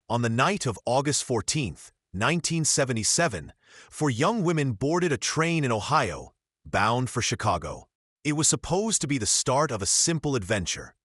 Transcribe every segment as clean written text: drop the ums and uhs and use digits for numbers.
On the night of August 14th, 1977, four young women boarded a train in Ohio, bound for Chicago. It was supposed to be the start of a simple adventure.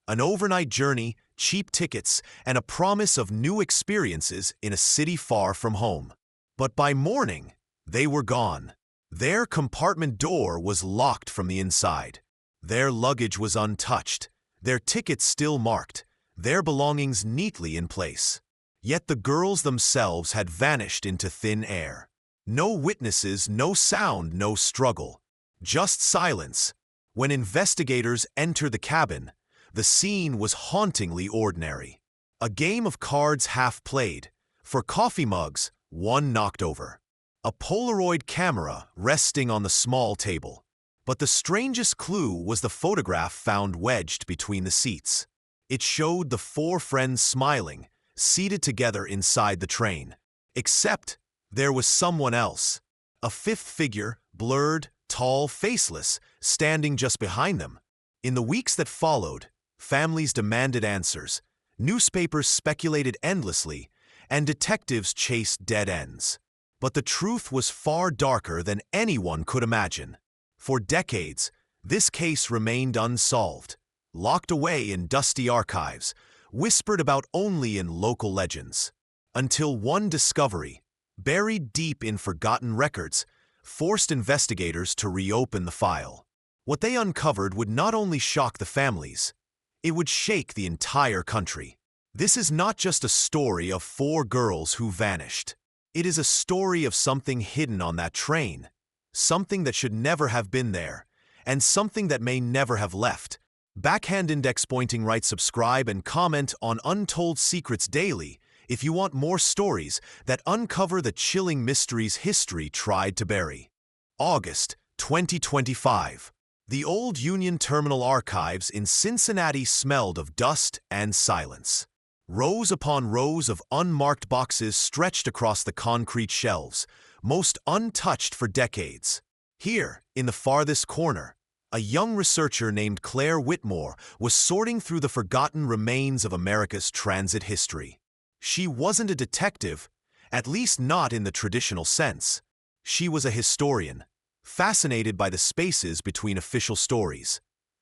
An overnight journey, cheap tickets, and a promise of new experiences in a city far from home. But by morning, they were gone. Their compartment door was locked from the inside. Their luggage was untouched, their tickets still marked, their belongings neatly in place. Yet the girls themselves had vanished into thin air. No witnesses, no sound, no struggle. Just silence. When investigators entered the cabin, the scene was hauntingly ordinary. A game of cards half played. For coffee mugs, one knocked over. A Polaroid camera resting on the small table. But the strangest clue was the photograph found wedged between the seats. It showed the four friends smiling, seated together inside the train. Except there was someone else. A fifth figure, blurred, tall, faceless, standing just behind them. In the weeks that followed, families demanded answers, newspapers speculated endlessly, and detectives chased dead ends. But the truth was far darker than anyone could imagine. For decades, this case remained unsolved, locked away in dusty archives, whispered about only in local legends. Until one discovery, buried deep in forgotten records, forced investigators to reopen the file. What they uncovered would not only shock the families, it would shake the entire country. This is not just a story of four girls who vanished. It is a story of something hidden on that train, something that should never have been there, and something that may never have left. Backhand index pointing right. Subscribe and comment on Untold Secrets Daily if you want more stories that uncover the chilling mysteries history tried to bury. August 2025. The old Union Terminal archives in Cincinnati smelled of dust and silence. Rows upon rows of unmarked boxes stretched across the concrete shelves, most untouched for decades. Here, in the farthest corner, a young researcher named Claire Whitmore was sorting through the forgotten remains of America's transit history. She wasn't a detective, at least not in the traditional sense. She was a historian, fascinated by the spaces between official stories,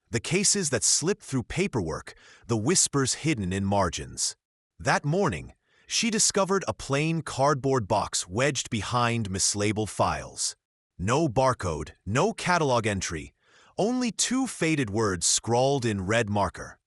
the cases that slipped through paperwork, the whispers hidden in margins. That morning, she discovered a plain cardboard box wedged behind mislabeled files. No barcode, no catalog entry, only two faded words scrawled in red marker.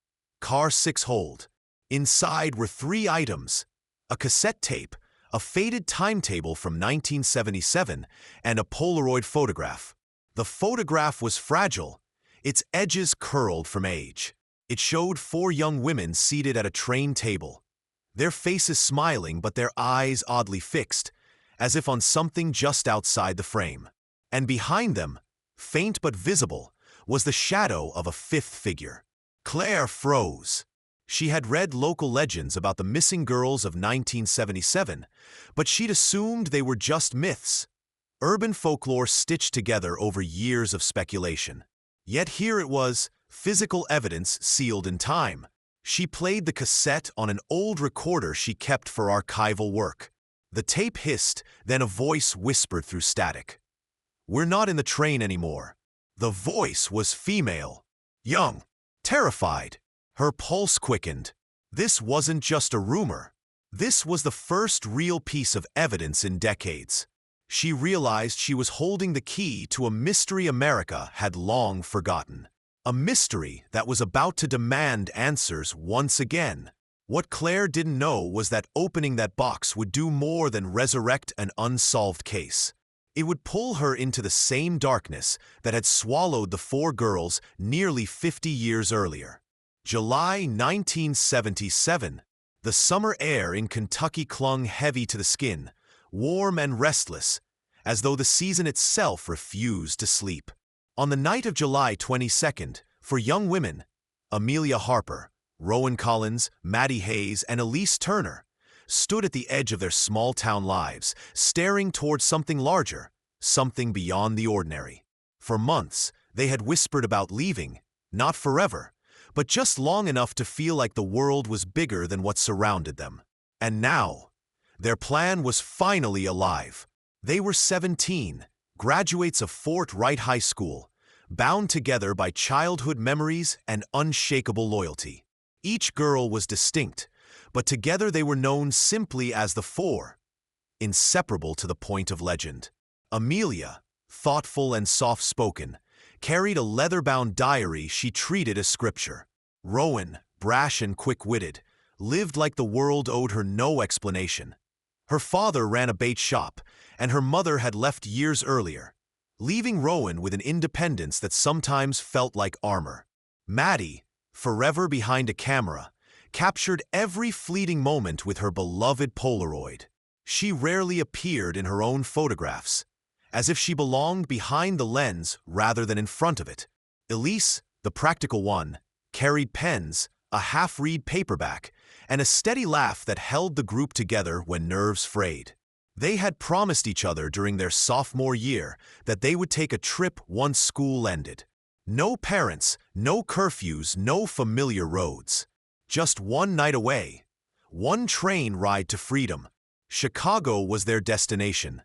Car 6 hold. Inside were three items: a cassette tape, a faded timetable from 1977, and a Polaroid photograph. The photograph was fragile, its edges curled from age. It showed four young women seated at a train table, their faces smiling but their eyes oddly fixed, as if on something just outside the frame. And behind them, faint but visible, was the shadow of a fifth figure. Claire froze. She had read local legends about the missing girls of 1977, but she'd assumed they were just myths, urban folklore stitched together over years of speculation. Yet here it was, physical evidence sealed in time. She played the cassette on an old recorder she kept for archival work. The tape hissed, then a voice whispered through static. "We're not in the train anymore." The voice was female, young, terrified. Her pulse quickened. This wasn't just a rumor. This was the first real piece of evidence in decades. She realized she was holding the key to a mystery America had long forgotten. A mystery that was about to demand answers once again. What Claire didn't know was that opening that box would do more than resurrect an unsolved case. It would pull her into the same darkness that had swallowed the four girls nearly 50 years earlier. July 1977. The summer air in Kentucky clung heavy to the skin, warm and restless, as though the season itself refused to sleep. On the night of July 22nd, for young women, Amelia Harper, Rowan Collins, Maddie Hayes, and Elise Turner stood at the edge of their small-town lives, staring towards something larger, something beyond the ordinary. For months, they had whispered about leaving, not forever, but just long enough to feel like the world was bigger than what surrounded them. And now, their plan was finally alive. They were 17, graduates of Fort Wright High School, bound together by childhood memories and unshakable loyalty. Each girl was distinct, but together they were known simply as the Four, inseparable to the point of legend. Amelia, thoughtful and soft-spoken, carried a leather-bound diary she treated as scripture. Rowan, brash and quick-witted, lived like the world owed her no explanation. Her father ran a bait shop, and her mother had left years earlier, leaving Rowan with an independence that sometimes felt like armor. Maddie, forever behind a camera, captured every fleeting moment with her beloved Polaroid. She rarely appeared in her own photographs, as if she belonged behind the lens rather than in front of it. Elise, the practical one, carried pens, a half-read paperback, and a steady laugh that held the group together when nerves frayed. They had promised each other during their sophomore year that they would take a trip once school ended. No parents, no curfews, no familiar roads. Just one night away, one train ride to freedom. Chicago was their destination,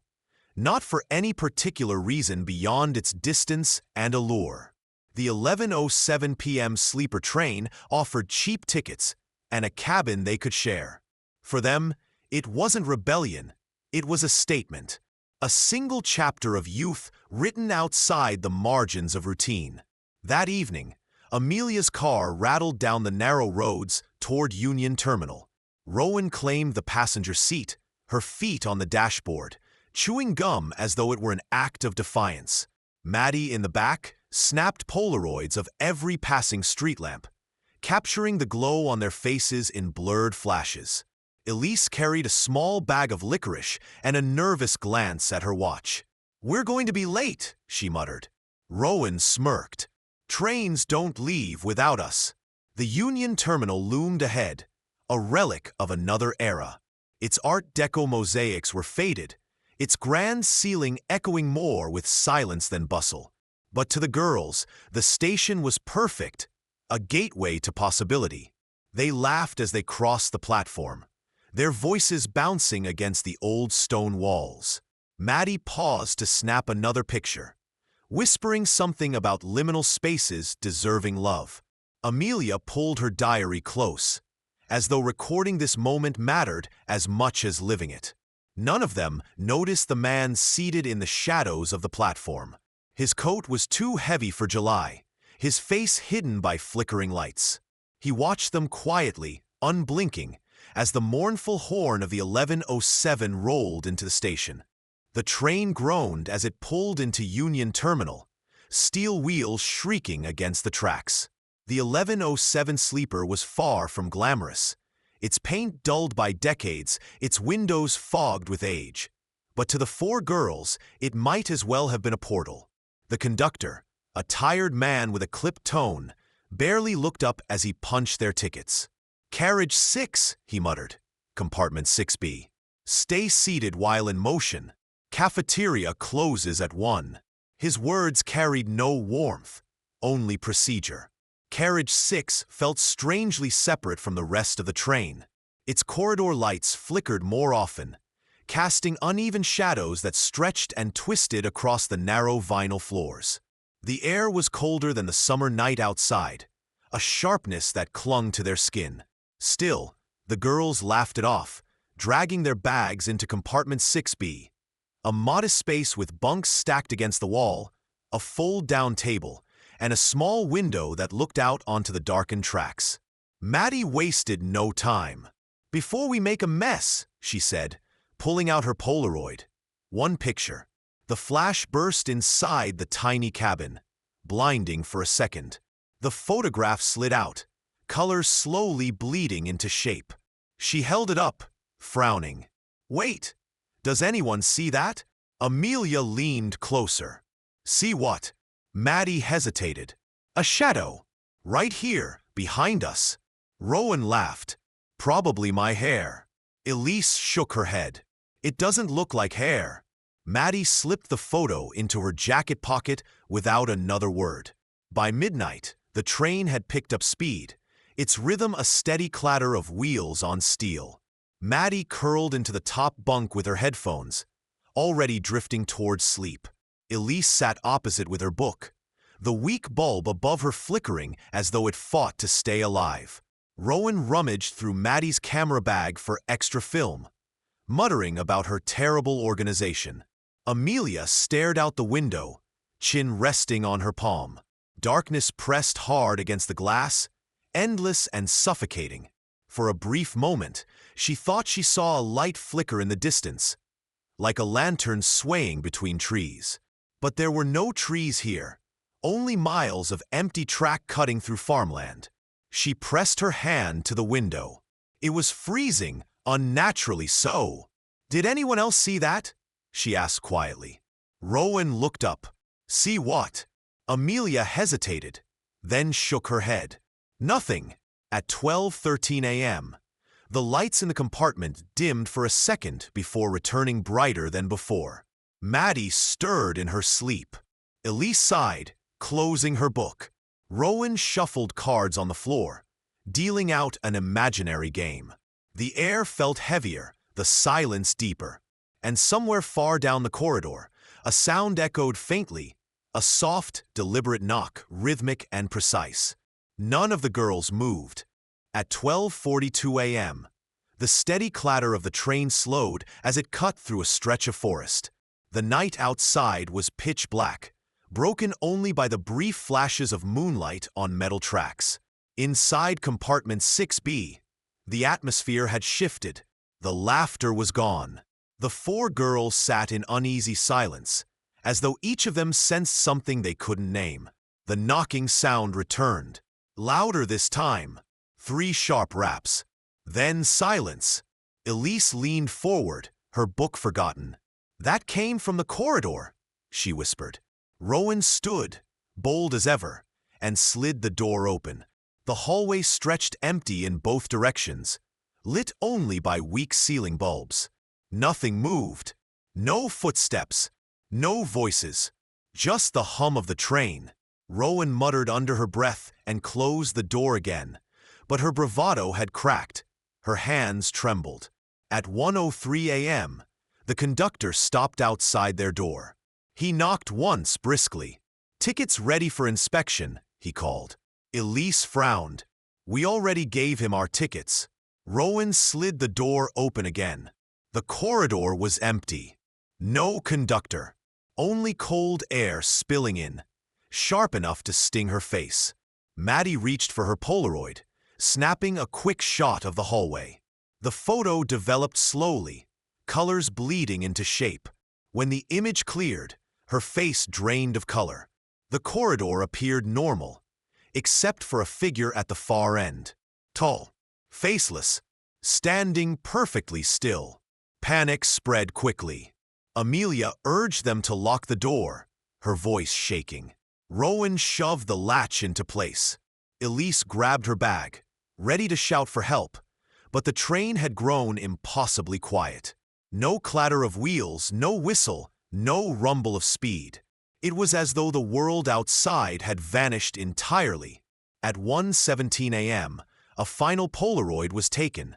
not for any particular reason beyond its distance and allure. The 11:07 p.m. sleeper train offered cheap tickets and a cabin they could share. For them, it wasn't rebellion, it was a statement, a single chapter of youth written outside the margins of routine. That evening, Amelia's car rattled down the narrow roads toward Union Terminal. Rowan claimed the passenger seat, her feet on the dashboard, chewing gum as though it were an act of defiance. Maddie, in the back, snapped Polaroids of every passing street lamp, capturing the glow on their faces in blurred flashes. Elise carried a small bag of licorice and a nervous glance at her watch. "We're going to be late," she muttered. Rowan smirked. "Trains don't leave without us." The Union Terminal loomed ahead, a relic of another era. Its Art Deco mosaics were faded, its grand ceiling echoing more with silence than bustle. But to the girls, the station was perfect, a gateway to possibility. They laughed as they crossed the platform, their voices bouncing against the old stone walls. Maddie paused to snap another picture, whispering something about liminal spaces deserving love. Amelia pulled her diary close, as though recording this moment mattered as much as living it. None of them noticed the man seated in the shadows of the platform. His coat was too heavy for July, his face hidden by flickering lights. He watched them quietly, unblinking, as the mournful horn of the 11:07 rolled into the station. The train groaned as it pulled into Union Terminal, steel wheels shrieking against the tracks. The 11:07 sleeper was far from glamorous, its paint dulled by decades, its windows fogged with age. But to the four girls, it might as well have been a portal. The conductor, a tired man with a clipped tone, barely looked up as he punched their tickets. "Carriage 6, he muttered. "Compartment 6B. Stay seated while in motion. Cafeteria closes at 1. His words carried no warmth, only procedure. Carriage 6 felt strangely separate from the rest of the train. Its corridor lights flickered more often, casting uneven shadows that stretched and twisted across the narrow vinyl floors. The air was colder than the summer night outside, a sharpness that clung to their skin. Still, the girls laughed it off, dragging their bags into compartment 6B, a modest space with bunks stacked against the wall, a fold-down table, and a small window that looked out onto the darkened tracks. Maddie wasted no time. "Before we make a mess," she said, pulling out her Polaroid. One picture. The flash burst inside the tiny cabin, blinding for a second. The photograph slid out, color slowly bleeding into shape. She held it up, frowning. "Wait, does anyone see that?" Amelia leaned closer. "See what?" Maddie hesitated. "A shadow. Right here, behind us." Rowan laughed. "Probably my hair." Elise shook her head. "It doesn't look like hair." Maddie slipped the photo into her jacket pocket without another word. By midnight, the train had picked up speed, its rhythm a steady clatter of wheels on steel. Maddie curled into the top bunk with her headphones, already drifting towards sleep. Elise sat opposite with her book, the weak bulb above her flickering as though it fought to stay alive. Rowan rummaged through Maddie's camera bag for extra film, muttering about her terrible organization. Amelia stared out the window, chin resting on her palm. Darkness pressed hard against the glass, endless and suffocating. For a brief moment, she thought she saw a light flicker in the distance, like a lantern swaying between trees. But there were no trees here, only miles of empty track cutting through farmland. She pressed her hand to the window. It was freezing, unnaturally so. "Did anyone else see that?" she asked quietly. Rowan looked up. "See what?" Amelia hesitated, then shook her head. "Nothing." At 12:13 a.m., the lights in the compartment dimmed for a second before returning brighter than before. Maddie stirred in her sleep. Elise sighed, closing her book. Rowan shuffled cards on the floor, dealing out an imaginary game. The air felt heavier, the silence deeper. And somewhere far down the corridor, a sound echoed faintly, a soft, deliberate knock, rhythmic and precise. None of the girls moved. At 12:42 a.m., the steady clatter of the train slowed as it cut through a stretch of forest. The night outside was pitch black, broken only by the brief flashes of moonlight on metal tracks. Inside compartment 6B, the atmosphere had shifted. The laughter was gone. The four girls sat in uneasy silence, as though each of them sensed something they couldn't name. The knocking sound returned, louder this time. 3 sharp raps. Then silence. Elise leaned forward, her book forgotten. "That came from the corridor," she whispered. Rowan stood, bold as ever, and slid the door open. The hallway stretched empty in both directions, lit only by weak ceiling bulbs. Nothing moved. No footsteps. No voices. Just the hum of the train. Rowan muttered under her breath and closed the door again, but her bravado had cracked. Her hands trembled. At 1:03 a.m., the conductor stopped outside their door. He knocked once briskly. "Tickets ready for inspection," he called. Elise frowned. "We already gave him our tickets." Rowan slid the door open again. The corridor was empty. No conductor. Only cold air spilling in, sharp enough to sting her face. Maddie reached for her Polaroid, snapping a quick shot of the hallway. The photo developed slowly, colors bleeding into shape. When the image cleared, her face drained of color. The corridor appeared normal, except for a figure at the far end. Tall, faceless, standing perfectly still. Panic spread quickly. Amelia urged them to lock the door, her voice shaking. Rowan shoved the latch into place. Elise grabbed her bag, ready to shout for help, but the train had grown impossibly quiet. No clatter of wheels, no whistle, no rumble of speed. It was as though the world outside had vanished entirely. At 1:17 a.m., a final Polaroid was taken,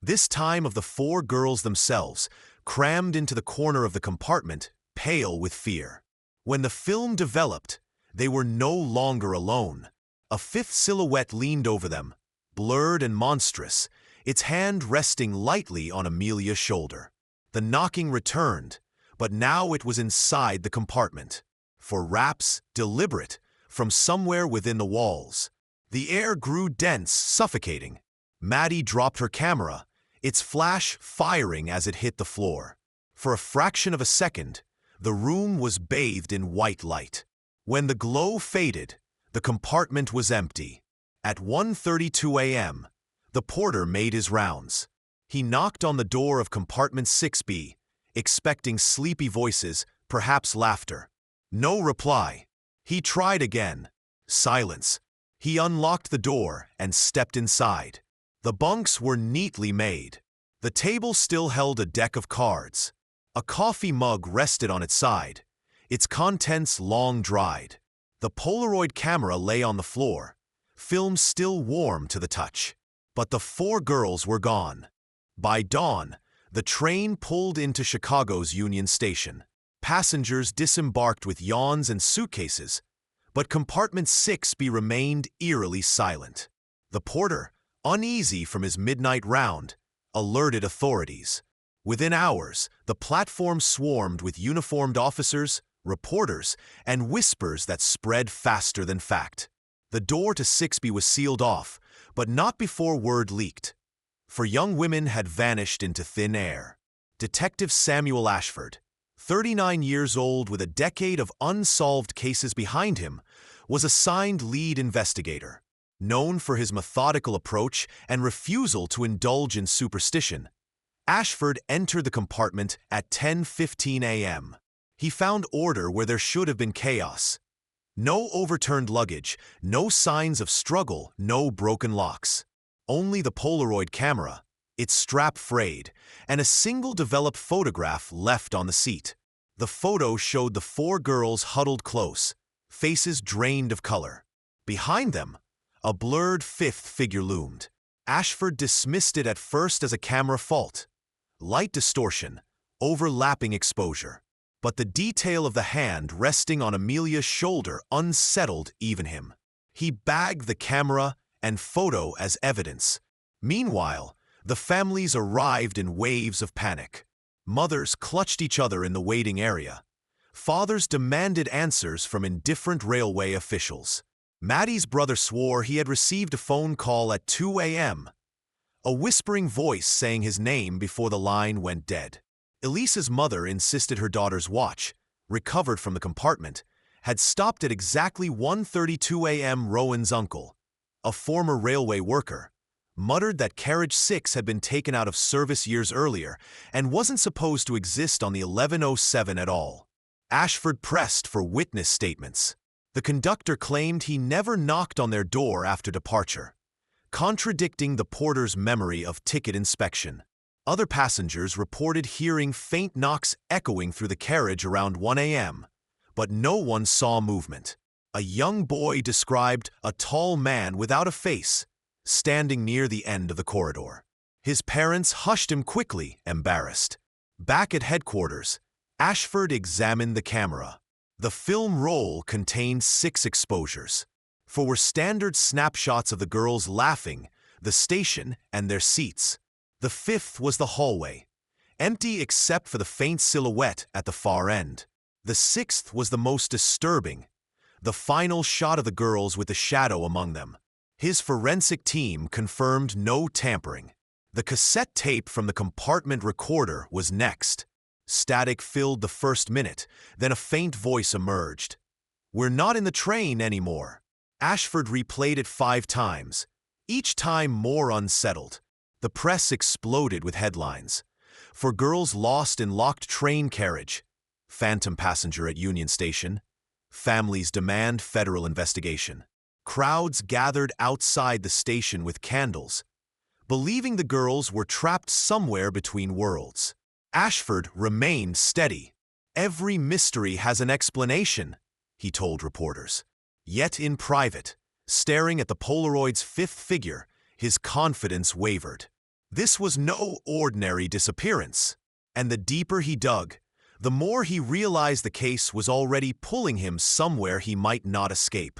this time of the four girls themselves, crammed into the corner of the compartment, pale with fear. When the film developed, they were no longer alone. A fifth silhouette leaned over them, blurred and monstrous, its hand resting lightly on Amelia's shoulder. The knocking returned, but now it was inside the compartment. For raps, deliberate, from somewhere within the walls. The air grew dense, suffocating. Maddie dropped her camera, its flash firing as it hit the floor. For a fraction of a second, the room was bathed in white light. When the glow faded, the compartment was empty. At 1:32 a.m., the porter made his rounds. He knocked on the door of compartment 6B, expecting sleepy voices, perhaps laughter. No reply. He tried again. Silence. He unlocked the door and stepped inside. The bunks were neatly made. The table still held a deck of cards. A coffee mug rested on its side, its contents long dried. The Polaroid camera lay on the floor, film still warm to the touch. But the four girls were gone. By dawn, the train pulled into Chicago's Union Station. Passengers disembarked with yawns and suitcases, but compartment 6B remained eerily silent. The porter, uneasy from his midnight round, alerted authorities. Within hours, the platform swarmed with uniformed officers, reporters, and whispers that spread faster than fact. The door to 6B was sealed off, but not before word leaked. For young women had vanished into thin air. Detective Samuel Ashford, 39 years old with a decade of unsolved cases behind him, was assigned lead investigator. Known for his methodical approach and refusal to indulge in superstition, Ashford entered the compartment at 10:15 a.m. He found order where there should have been chaos. No overturned luggage, no signs of struggle, no broken locks. Only the Polaroid camera, its strap frayed, and a single developed photograph left on the seat. The photo showed the four girls huddled close, faces drained of color. Behind them, a blurred fifth figure loomed. Ashford dismissed it at first as a camera fault. Light distortion, overlapping exposure. But the detail of the hand resting on Amelia's shoulder unsettled even him. He bagged the camera and photo as evidence. Meanwhile, the families arrived in waves of panic. Mothers clutched each other in the waiting area. Fathers demanded answers from indifferent railway officials. Maddie's brother swore he had received a phone call at 2 a.m., a whispering voice saying his name before the line went dead. Elisa's mother insisted her daughter's watch, recovered from the compartment, had stopped at exactly 1:32 a.m. Rowan's uncle, a former railway worker, muttered that Carriage 6 had been taken out of service years earlier and wasn't supposed to exist on the 11:07 at all. Ashford pressed for witness statements. The conductor claimed he never knocked on their door after departure, contradicting the porter's memory of ticket inspection. Other passengers reported hearing faint knocks echoing through the carriage around 1 a.m., but no one saw movement. A young boy described a tall man without a face, standing near the end of the corridor. His parents hushed him quickly, embarrassed. Back at headquarters, Ashford examined the camera. The film roll contained 6 exposures. 4 were standard snapshots of the girls laughing, the station, and their seats. The 5th was the hallway, empty except for the faint silhouette at the far end. The 6th was the most disturbing, the final shot of the girls with the shadow among them. His forensic team confirmed no tampering. The cassette tape from the compartment recorder was next. Static filled the first minute, then a faint voice emerged. "We're not in the train anymore." Ashford replayed it 5 times, each time more unsettled. The press exploded with headlines. "For girls lost in locked train carriage," "Phantom passenger at Union Station," "Families demand federal investigation." Crowds gathered outside the station with candles, believing the girls were trapped somewhere between worlds. Ashford remained steady. "Every mystery has an explanation," he told reporters. Yet in private, staring at the Polaroid's 5th figure, his confidence wavered. This was no ordinary disappearance, and the deeper he dug, the more he realized the case was already pulling him somewhere he might not escape.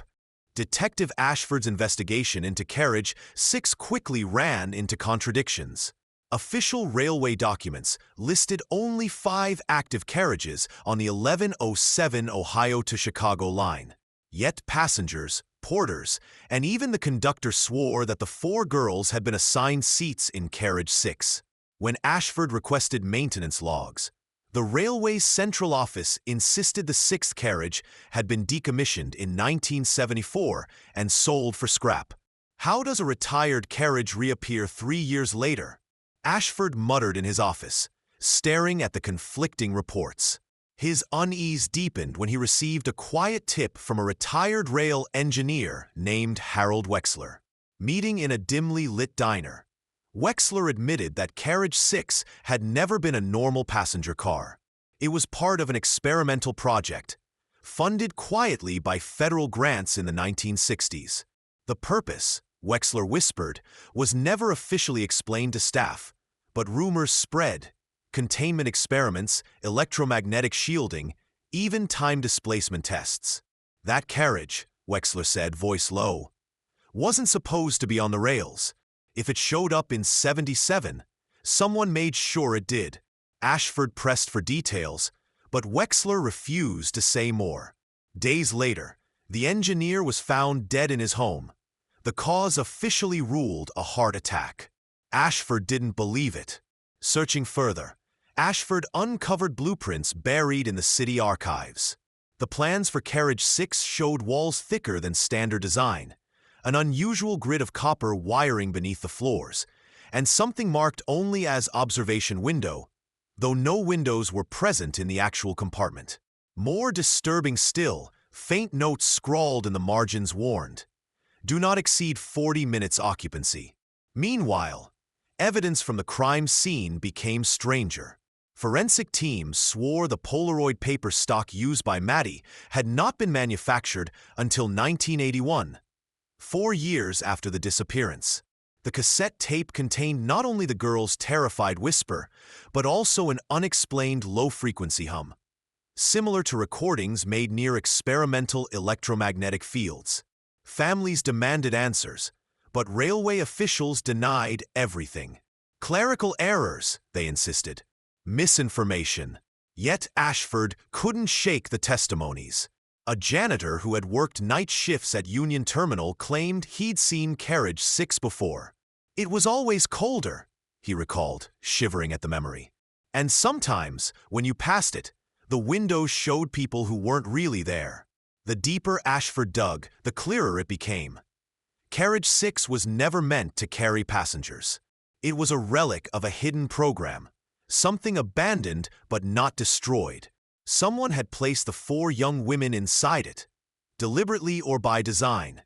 Detective Ashford's investigation into Carriage 6 quickly ran into contradictions. Official railway documents listed only 5 active carriages on the 11:07 Ohio to Chicago line. Yet passengers, porters, and even the conductor swore that the 4 girls had been assigned seats in Carriage 6. When Ashford requested maintenance logs, the railway's central office insisted the 6th carriage had been decommissioned in 1974 and sold for scrap. How does a retired carriage reappear 3 years later? Ashford muttered in his office, staring at the conflicting reports. His unease deepened when he received a quiet tip from a retired rail engineer named Harold Wexler. Meeting in a dimly lit diner, Wexler admitted that Carriage 6 had never been a normal passenger car. It was part of an experimental project, funded quietly by federal grants in the 1960s. The purpose, Wexler whispered, was never officially explained to staff, But rumors spread. Containment experiments, electromagnetic shielding, even time displacement tests. That carriage, Wexler said, voice low, wasn't supposed to be on the rails. If it showed up in '77, someone made sure it did. Ashford pressed for details, but Wexler refused to say more. Days later, the engineer was found dead in his home. The cause officially ruled a heart attack. Ashford didn't believe it. Searching further, Ashford uncovered blueprints buried in the city archives. The plans for Carriage 6 showed walls thicker than standard design, an unusual grid of copper wiring beneath the floors, and something marked only as observation window, though no windows were present in the actual compartment. More disturbing still, faint notes scrawled in the margins warned, "Do not exceed 40 minutes occupancy." Meanwhile, evidence from the crime scene became stranger. Forensic teams swore the Polaroid paper stock used by Maddie had not been manufactured until 1981, 4 years after the disappearance. The cassette tape contained not only the girl's terrified whisper, but also an unexplained low-frequency hum, similar to recordings made near experimental electromagnetic fields. Families demanded answers, but railway officials denied everything. Clerical errors, they insisted. Misinformation. Yet Ashford couldn't shake the testimonies. A janitor who had worked night shifts at Union Terminal claimed he'd seen Carriage 6 before. "It was always colder," he recalled, shivering at the memory. "And sometimes, when you passed it, the windows showed people who weren't really there." The deeper Ashford dug, the clearer it became. Carriage 6 was never meant to carry passengers. It was a relic of a hidden program, something abandoned but not destroyed. Someone had placed the 4 young women inside it, deliberately or by design,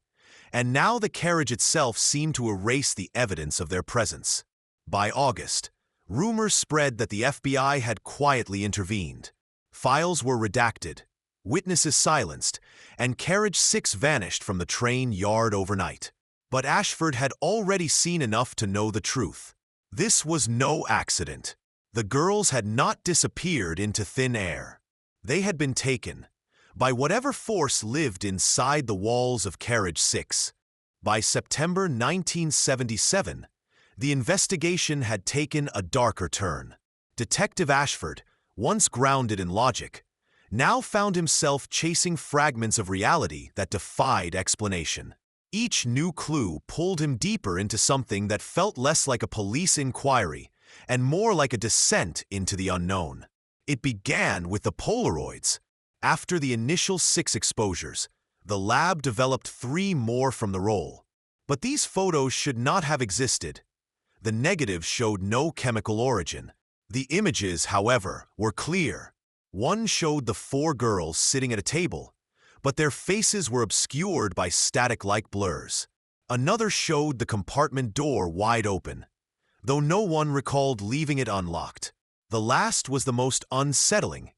and now the carriage itself seemed to erase the evidence of their presence. By August, rumors spread that the FBI had quietly intervened. Files were redacted, witnesses silenced, and Carriage 6 vanished from the train yard overnight. But Ashford had already seen enough to know the truth. This was no accident. The girls had not disappeared into thin air. They had been taken by whatever force lived inside the walls of Carriage 6. By September 1977, the investigation had taken a darker turn. Detective Ashford, once grounded in logic, now found himself chasing fragments of reality that defied explanation. Each new clue pulled him deeper into something that felt less like a police inquiry and more like a descent into the unknown. It began with the Polaroids. After the initial 6 exposures, the lab developed 3 more from the roll. But these photos should not have existed. The negatives showed no chemical origin. The images, however, were clear. One showed the 4 girls sitting at a table, but their faces were obscured by static-like blurs. Another showed the compartment door wide open, though no one recalled leaving it unlocked. The last was the most unsettling.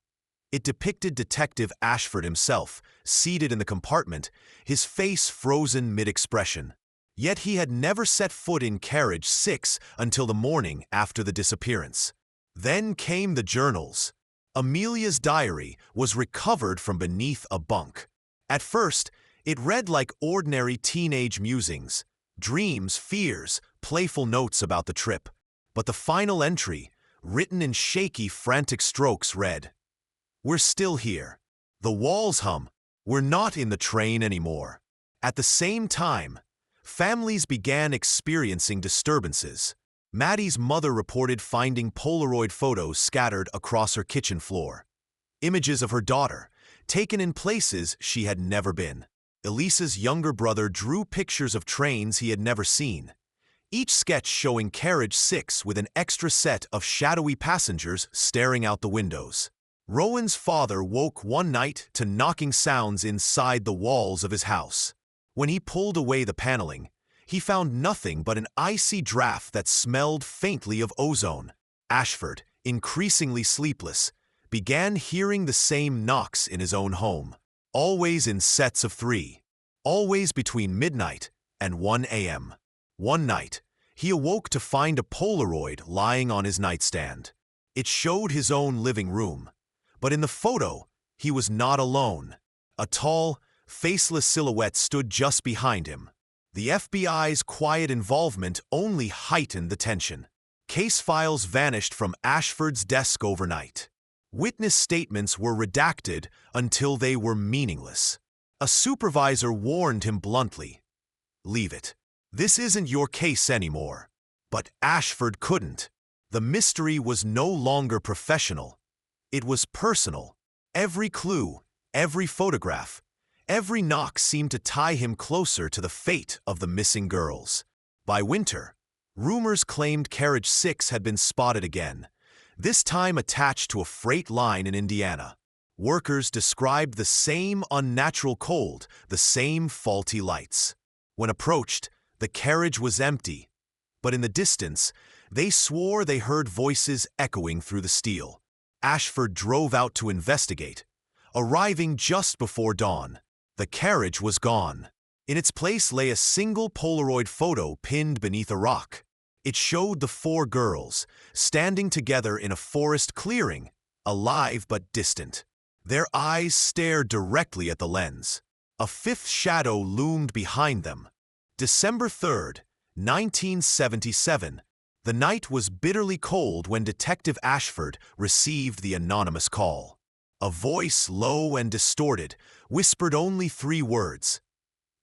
It depicted Detective Ashford himself, seated in the compartment, his face frozen mid-expression. Yet he had never set foot in Carriage 6 until the morning after the disappearance. Then came the journals. Amelia's diary was recovered from beneath a bunk. At first, it read like ordinary teenage musings, dreams, fears, playful notes about the trip. But the final entry, written in shaky, frantic strokes, read, "We're still here. The walls hum. We're not in the train anymore." At the same time, families began experiencing disturbances. Maddie's mother reported finding Polaroid photos scattered across her kitchen floor. Images of her daughter, taken in places she had never been. Elisa's younger brother drew pictures of trains he had never seen, each sketch showing Carriage 6 with an extra set of shadowy passengers staring out the windows. Rowan's father woke one night to knocking sounds inside the walls of his house. When he pulled away the paneling, he found nothing but an icy draft that smelled faintly of ozone. Ashford, increasingly sleepless, began hearing the same knocks in his own home, always in sets of 3, always between midnight and 1 a.m. One night, He awoke to find a Polaroid lying on his nightstand. It showed his own living room. But in the photo, he was not alone. A tall, faceless silhouette stood just behind him. The FBI's quiet involvement only heightened the tension. Case files vanished from Ashford's desk overnight. Witness statements were redacted until they were meaningless. A supervisor warned him bluntly, "Leave it. This isn't your case anymore." But Ashford couldn't. The mystery was no longer professional. It was personal. Every clue, every photograph, every knock seemed to tie him closer to the fate of the missing girls. By winter, rumors claimed Carriage 6 had been spotted again, this time attached to a freight line in Indiana. Workers described the same unnatural cold, the same faulty lights. When approached, the carriage was empty, but in the distance, they swore they heard voices echoing through the steel. Ashford drove out to investigate. Arriving just before dawn, the carriage was gone. In its place lay a single Polaroid photo pinned beneath a rock. It showed the four girls, standing together in a forest clearing, alive but distant. Their eyes stared directly at the lens. A fifth shadow loomed behind them. December 3rd, 1977. The night was bitterly cold when Detective Ashford received the anonymous call. A voice, low and distorted, whispered only 3 words.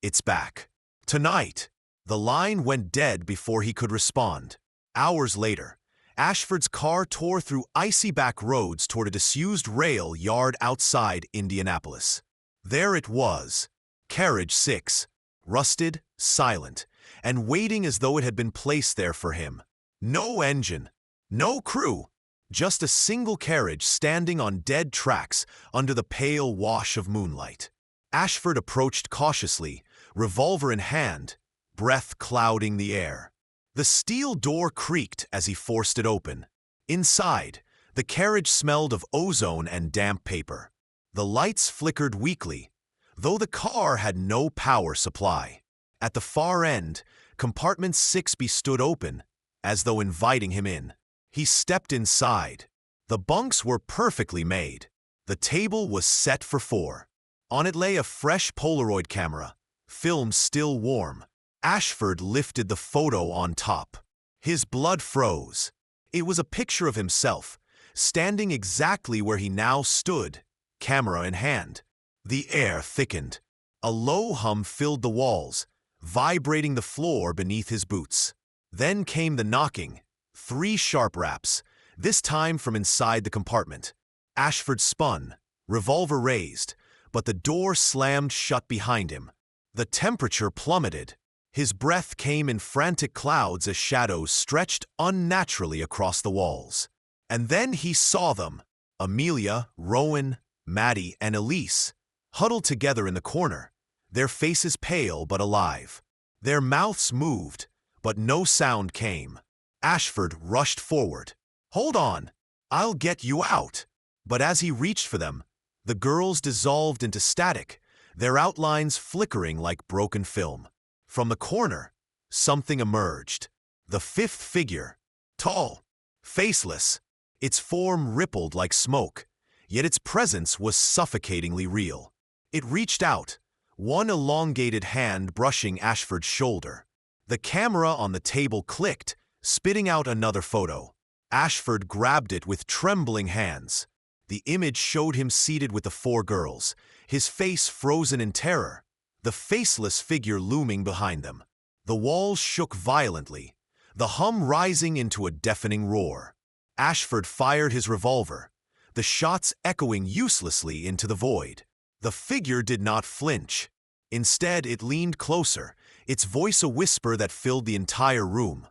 "It's back." "Tonight." The line went dead before he could respond. Hours later, Ashford's car tore through icy back roads toward a disused rail yard outside Indianapolis. There it was, Carriage 6, rusted, silent, and waiting as though it had been placed there for him. No engine, no crew, just a single carriage standing on dead tracks under the pale wash of moonlight. Ashford approached cautiously, revolver in hand, breath clouding the air. The steel door creaked as he forced it open. Inside, the carriage smelled of ozone and damp paper. The lights flickered weakly, though the car had no power supply. At the far end, compartment 6B stood open, as though inviting him in. He stepped inside. The bunks were perfectly made. The table was set for 4. On it lay a fresh Polaroid camera, film still warm. Ashford lifted the photo on top. His blood froze. It was a picture of himself, standing exactly where he now stood, camera in hand. The air thickened. A low hum filled the walls, vibrating the floor beneath his boots. Then came the knocking, 3 sharp raps, this time from inside the compartment. Ashford spun, revolver raised, but the door slammed shut behind him. The temperature plummeted. His breath came in frantic clouds as shadows stretched unnaturally across the walls. And then he saw them, Amelia, Rowan, Maddie, and Elise, huddled together in the corner, their faces pale but alive. Their mouths moved, but no sound came. Ashford rushed forward. "Hold on, I'll get you out." But as he reached for them, the girls dissolved into static, their outlines flickering like broken film. From the corner, something emerged. The fifth figure, tall, faceless. Its form rippled like smoke, yet its presence was suffocatingly real. It reached out, one elongated hand brushing Ashford's shoulder. The camera on the table clicked, spitting out another photo. Ashford grabbed it with trembling hands. The image showed him seated with the 4 girls, his face frozen in terror, the faceless figure looming behind them. The walls shook violently, the hum rising into a deafening roar. Ashford fired his revolver, the shots echoing uselessly into the void. The figure did not flinch. Instead, it leaned closer, its voice a whisper that filled the entire room.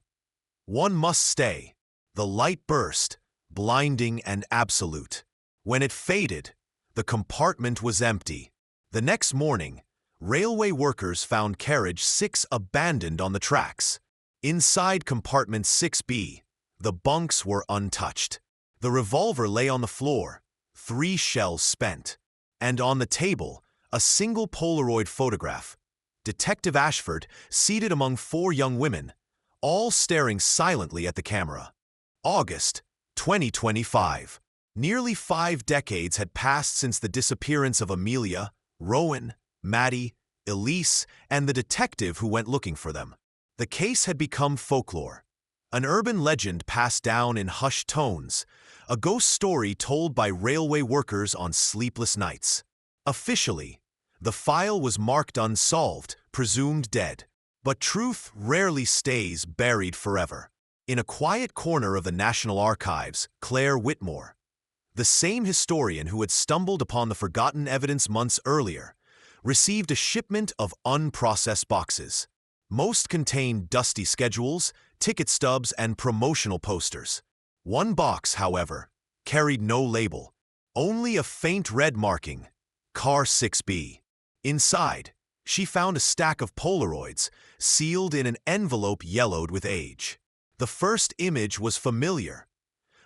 "One must stay." The light burst, blinding and absolute. When it faded, the compartment was empty. The next morning, railway workers found Carriage 6 abandoned on the tracks. Inside compartment 6B, the bunks were untouched. The revolver lay on the floor, 3 shells spent. And on the table, a single Polaroid photograph. Detective Ashford, seated among 4 young women, all staring silently at the camera. August 2025. Nearly 5 decades had passed since the disappearance of Amelia, Rowan, Maddie, Elise, and the detective who went looking for them. The case had become folklore, an urban legend passed down in hushed tones, a ghost story told by railway workers on sleepless nights. Officially, the file was marked unsolved, presumed dead. But truth rarely stays buried forever. In a quiet corner of the National Archives, Claire Whitmore, the same historian who had stumbled upon the forgotten evidence months earlier, received a shipment of unprocessed boxes. Most contained dusty schedules, ticket stubs, and promotional posters. One box, however, carried no label, only a faint red marking, Car 6B. Inside, she found a stack of Polaroids, sealed in an envelope yellowed with age. The first image was familiar,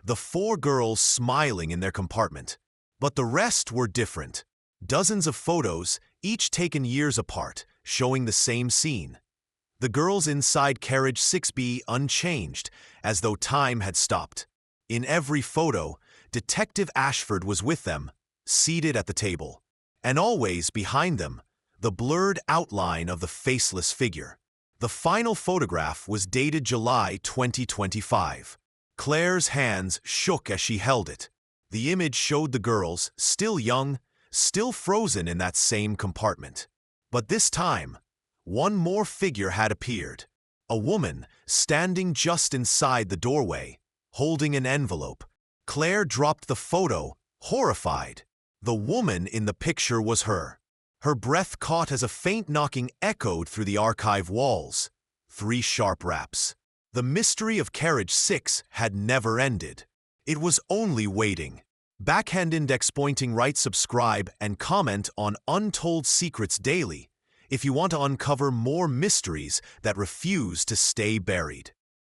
the 4 girls smiling in their compartment. But the rest were different. Dozens of photos, each taken years apart, showing the same scene. The girls inside Carriage 6B unchanged, as though time had stopped. In every photo, Detective Ashford was with them, seated at the table. And always behind them, the blurred outline of the faceless figure. The final photograph was dated July 2025. Claire's hands shook as she held it. The image showed the girls, still young, still frozen in that same compartment. But this time, one more figure had appeared. A woman, standing just inside the doorway, holding an envelope. Claire dropped the photo, horrified. The woman in the picture was her. Her breath caught as a faint knocking echoed through the archive walls. 3 sharp raps. The mystery of Carriage 6 had never ended. It was only waiting. Backhand index pointing right, subscribe and comment on Untold Secrets Daily if you want to uncover more mysteries that refuse to stay buried.